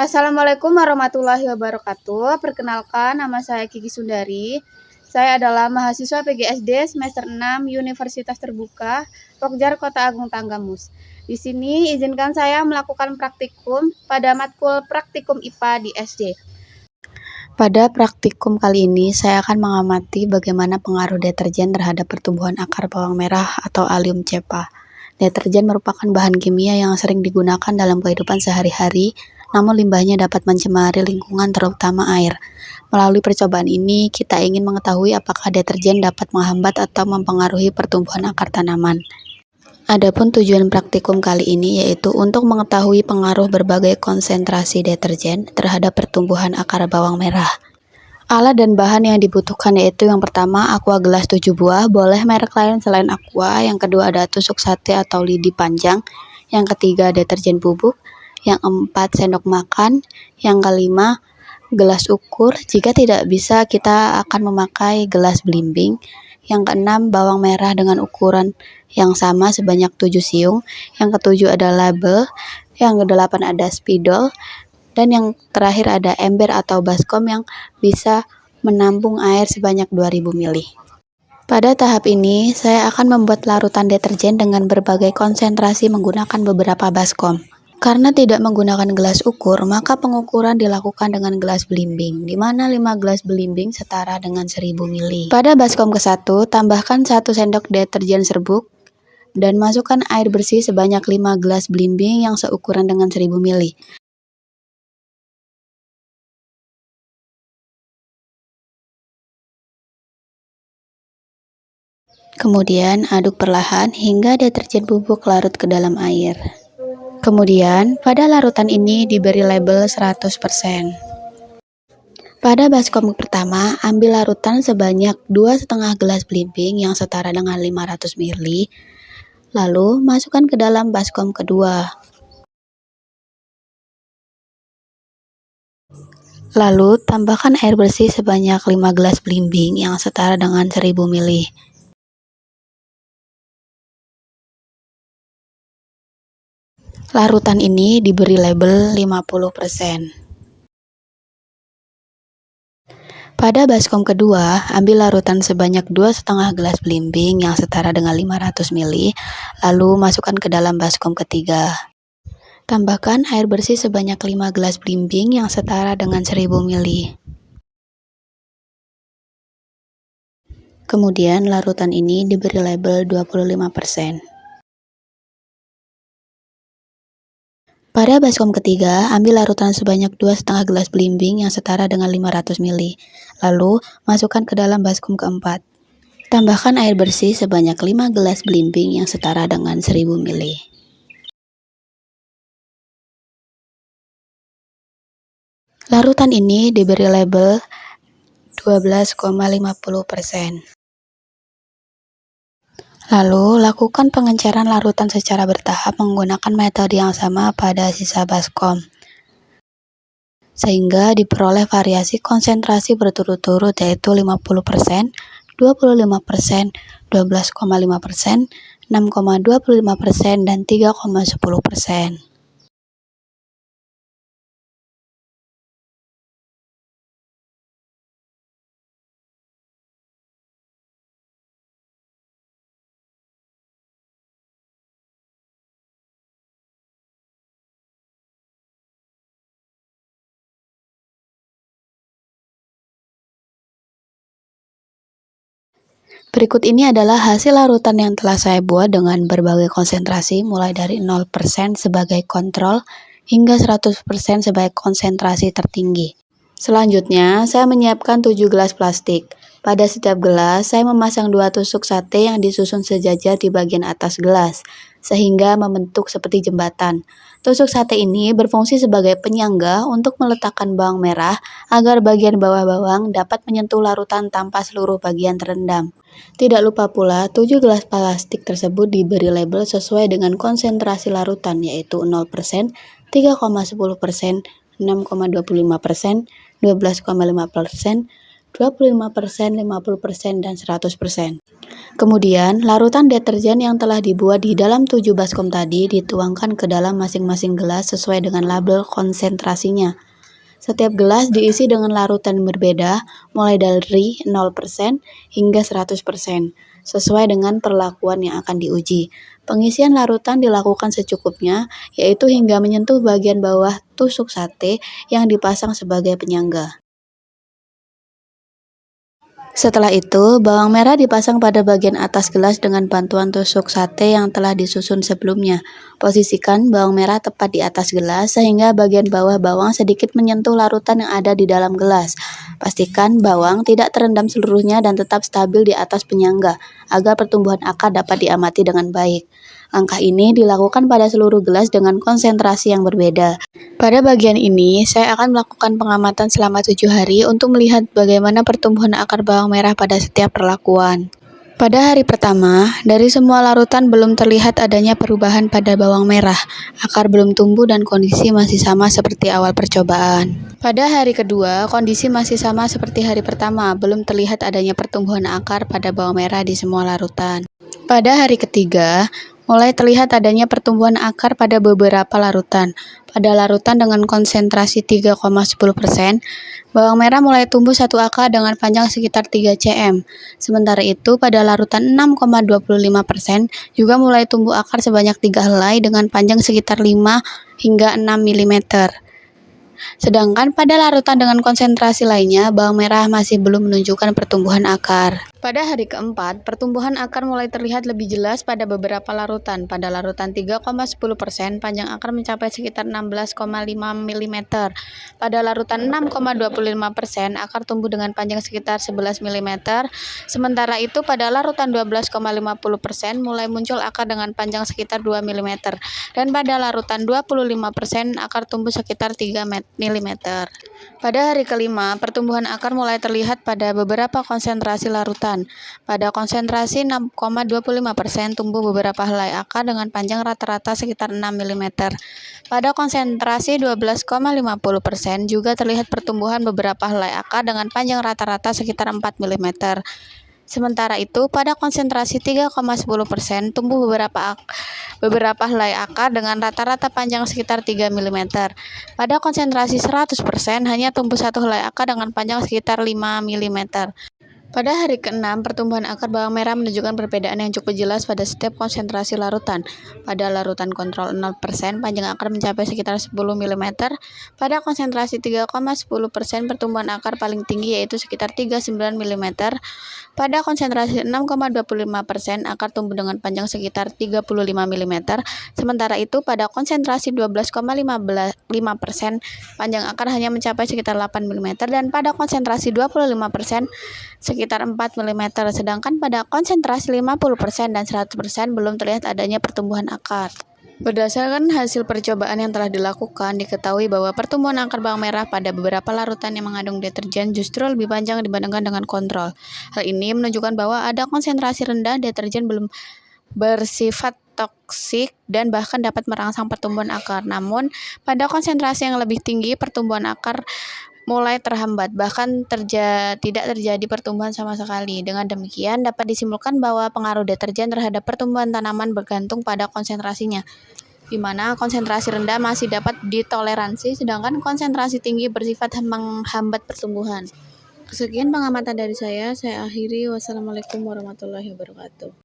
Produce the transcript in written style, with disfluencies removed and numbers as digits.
Assalamualaikum warahmatullahi wabarakatuh. Perkenalkan, nama saya Kiki Sundari. Saya adalah mahasiswa PGSD semester 6 Universitas Terbuka Pokjar Kota Agung Tanggamus. Di sini izinkan saya melakukan praktikum pada matkul praktikum IPA di SD. Pada praktikum kali ini, saya akan mengamati bagaimana pengaruh deterjen terhadap pertumbuhan akar bawang merah atau Allium cepa. Deterjen merupakan bahan kimia yang sering digunakan dalam kehidupan sehari-hari, namun limbahnya dapat mencemari lingkungan terutama air. Melalui percobaan ini, kita ingin mengetahui apakah deterjen dapat menghambat atau mempengaruhi pertumbuhan akar tanaman. Adapun tujuan praktikum kali ini yaitu untuk mengetahui pengaruh berbagai konsentrasi deterjen terhadap pertumbuhan akar bawang merah. Alat dan bahan yang dibutuhkan yaitu yang pertama aqua gelas 7 buah, boleh merek lain selain aqua. Yang kedua ada tusuk sate atau lidi panjang. Yang ketiga deterjen bubuk. Yang keempat sendok makan. Yang kelima gelas ukur. Jika tidak bisa kita akan memakai gelas belimbing. Yang keenam bawang merah dengan ukuran yang sama sebanyak 7 siung. Yang ketujuh ada label. Yang kedelapan ada spidol. Dan yang terakhir ada ember atau baskom yang bisa menampung air sebanyak 2000 ml. Pada tahap ini, saya akan membuat larutan deterjen dengan berbagai konsentrasi menggunakan beberapa baskom. Karena tidak menggunakan gelas ukur, maka pengukuran dilakukan dengan gelas belimbing, di mana 5 gelas belimbing setara dengan 1000 ml. Pada baskom ke-1, tambahkan 1 sendok deterjen serbuk dan masukkan air bersih sebanyak 5 gelas belimbing yang seukuran dengan 1000 ml. Kemudian aduk perlahan hingga deterjen bubuk larut ke dalam air. Kemudian pada larutan ini diberi label 100%. Pada baskom pertama, ambil larutan sebanyak 2,5 gelas belimbing yang setara dengan 500 ml. Lalu masukkan ke dalam baskom kedua. Lalu tambahkan air bersih sebanyak 5 gelas belimbing yang setara dengan 1000 ml. Larutan ini diberi label 50%. Pada baskom kedua, ambil larutan sebanyak 2,5 gelas belimbing yang setara dengan 500 ml, lalu masukkan ke dalam baskom ketiga. Tambahkan air bersih sebanyak 5 gelas belimbing yang setara dengan 1000 ml. Kemudian larutan ini diberi label 25%. Pada baskom ketiga, ambil larutan sebanyak 2,5 gelas belimbing yang setara dengan 500 ml. Lalu, masukkan ke dalam baskom keempat. Tambahkan air bersih sebanyak 5 gelas belimbing yang setara dengan 1000 ml. Larutan ini diberi label 12,50%. Lalu, lakukan pengenceran larutan secara bertahap menggunakan metode yang sama pada sisa baskom, sehingga diperoleh variasi konsentrasi berturut-turut yaitu 50%, 25%, 12,5%, 6,25%, dan 3,10%. Berikut ini adalah hasil larutan yang telah saya buat dengan berbagai konsentrasi mulai dari 0% sebagai kontrol hingga 100% sebagai konsentrasi tertinggi. Selanjutnya, saya menyiapkan 7 gelas plastik. Pada setiap gelas, saya memasang 2 tusuk sate yang disusun sejajar di bagian atas gelas, sehingga membentuk seperti jembatan. Tusuk sate ini berfungsi sebagai penyangga untuk meletakkan bawang merah agar bagian bawah bawang dapat menyentuh larutan tanpa seluruh bagian terendam. Tidak lupa pula, 7 gelas plastik tersebut diberi label sesuai dengan konsentrasi larutan yaitu 0%, 3,10%, 6,25%, 12,5%, 25%, 50%, dan 100%. Kemudian, larutan deterjen yang telah dibuat di dalam 7 baskom tadi dituangkan ke dalam masing-masing gelas sesuai dengan label konsentrasinya. Setiap gelas diisi dengan larutan berbeda, mulai dari 0% hingga 100%, sesuai dengan perlakuan yang akan diuji. Pengisian larutan dilakukan secukupnya, yaitu hingga menyentuh bagian bawah tusuk sate yang dipasang sebagai penyangga. Setelah itu, bawang merah dipasang pada bagian atas gelas dengan bantuan tusuk sate yang telah disusun sebelumnya. Posisikan bawang merah tepat di atas gelas sehingga bagian bawah bawang sedikit menyentuh larutan yang ada di dalam gelas. Pastikan bawang tidak terendam seluruhnya dan tetap stabil di atas penyangga agar pertumbuhan akar dapat diamati dengan baik. Langkah ini dilakukan pada seluruh gelas dengan konsentrasi yang berbeda. Pada bagian ini, saya akan melakukan pengamatan selama 7 hari untuk melihat bagaimana pertumbuhan akar bawang merah pada setiap perlakuan. Pada hari pertama, dari semua larutan belum terlihat adanya perubahan pada bawang merah. Akar belum tumbuh dan kondisi masih sama seperti awal percobaan. Pada hari kedua, kondisi masih sama seperti hari pertama, belum terlihat adanya pertumbuhan akar pada bawang merah di semua larutan. Pada hari ketiga, mulai terlihat adanya pertumbuhan akar pada beberapa larutan. Pada larutan dengan konsentrasi 3,10%, bawang merah mulai tumbuh satu akar dengan panjang sekitar 3 cm. Sementara itu, pada larutan 6,25% juga mulai tumbuh akar sebanyak 3 helai dengan panjang sekitar 5 hingga 6 mm. Sedangkan pada larutan dengan konsentrasi lainnya, bawang merah masih belum menunjukkan pertumbuhan akar. Pada hari keempat, pertumbuhan akar mulai terlihat lebih jelas pada beberapa larutan. Pada larutan 3,10%, panjang akar mencapai sekitar 16,5 mm. Pada larutan 6,25%, akar tumbuh dengan panjang sekitar 11 mm. Sementara itu, pada larutan 12,50% mulai muncul akar dengan panjang sekitar 2 mm. Dan pada larutan 25%, akar tumbuh sekitar 3 mm. Pada hari kelima, pertumbuhan akar mulai terlihat pada beberapa konsentrasi larutan. Pada konsentrasi 6,25% tumbuh beberapa helai akar dengan panjang rata-rata sekitar 6 mm. Pada konsentrasi 12,50% juga terlihat pertumbuhan beberapa helai akar dengan panjang rata-rata sekitar 4 mm. Sementara itu, pada konsentrasi 3,10% tumbuh beberapa helai akar dengan rata-rata panjang sekitar 3 mm. Pada konsentrasi 100% hanya tumbuh satu helai akar dengan panjang sekitar 5 mm. Pada hari ke-6, pertumbuhan akar bawang merah menunjukkan perbedaan yang cukup jelas pada setiap konsentrasi larutan. Pada larutan kontrol 0%, panjang akar mencapai sekitar 10 mm. Pada konsentrasi 3,10%, pertumbuhan akar paling tinggi yaitu sekitar 39 mm. Pada konsentrasi 6,25%, akar tumbuh dengan panjang sekitar 35 mm. Sementara itu, pada konsentrasi 12,5%, panjang akar hanya mencapai sekitar 8 mm. Dan pada konsentrasi 25%, sekitar 4 mm, sedangkan pada konsentrasi 50% dan 100% belum terlihat adanya pertumbuhan akar. Berdasarkan hasil percobaan yang telah dilakukan, diketahui bahwa pertumbuhan akar bawang merah pada beberapa larutan yang mengandung deterjen justru lebih panjang dibandingkan dengan kontrol. Hal ini menunjukkan bahwa ada konsentrasi rendah deterjen belum bersifat toksik dan bahkan dapat merangsang pertumbuhan akar. Namun, pada konsentrasi yang lebih tinggi, pertumbuhan akar mulai terhambat, bahkan tidak terjadi pertumbuhan sama sekali. Dengan demikian, dapat disimpulkan bahwa pengaruh deterjen terhadap pertumbuhan tanaman bergantung pada konsentrasinya, di mana konsentrasi rendah masih dapat ditoleransi, sedangkan konsentrasi tinggi bersifat menghambat pertumbuhan. Sekian pengamatan dari saya akhiri. Wassalamualaikum warahmatullahi wabarakatuh.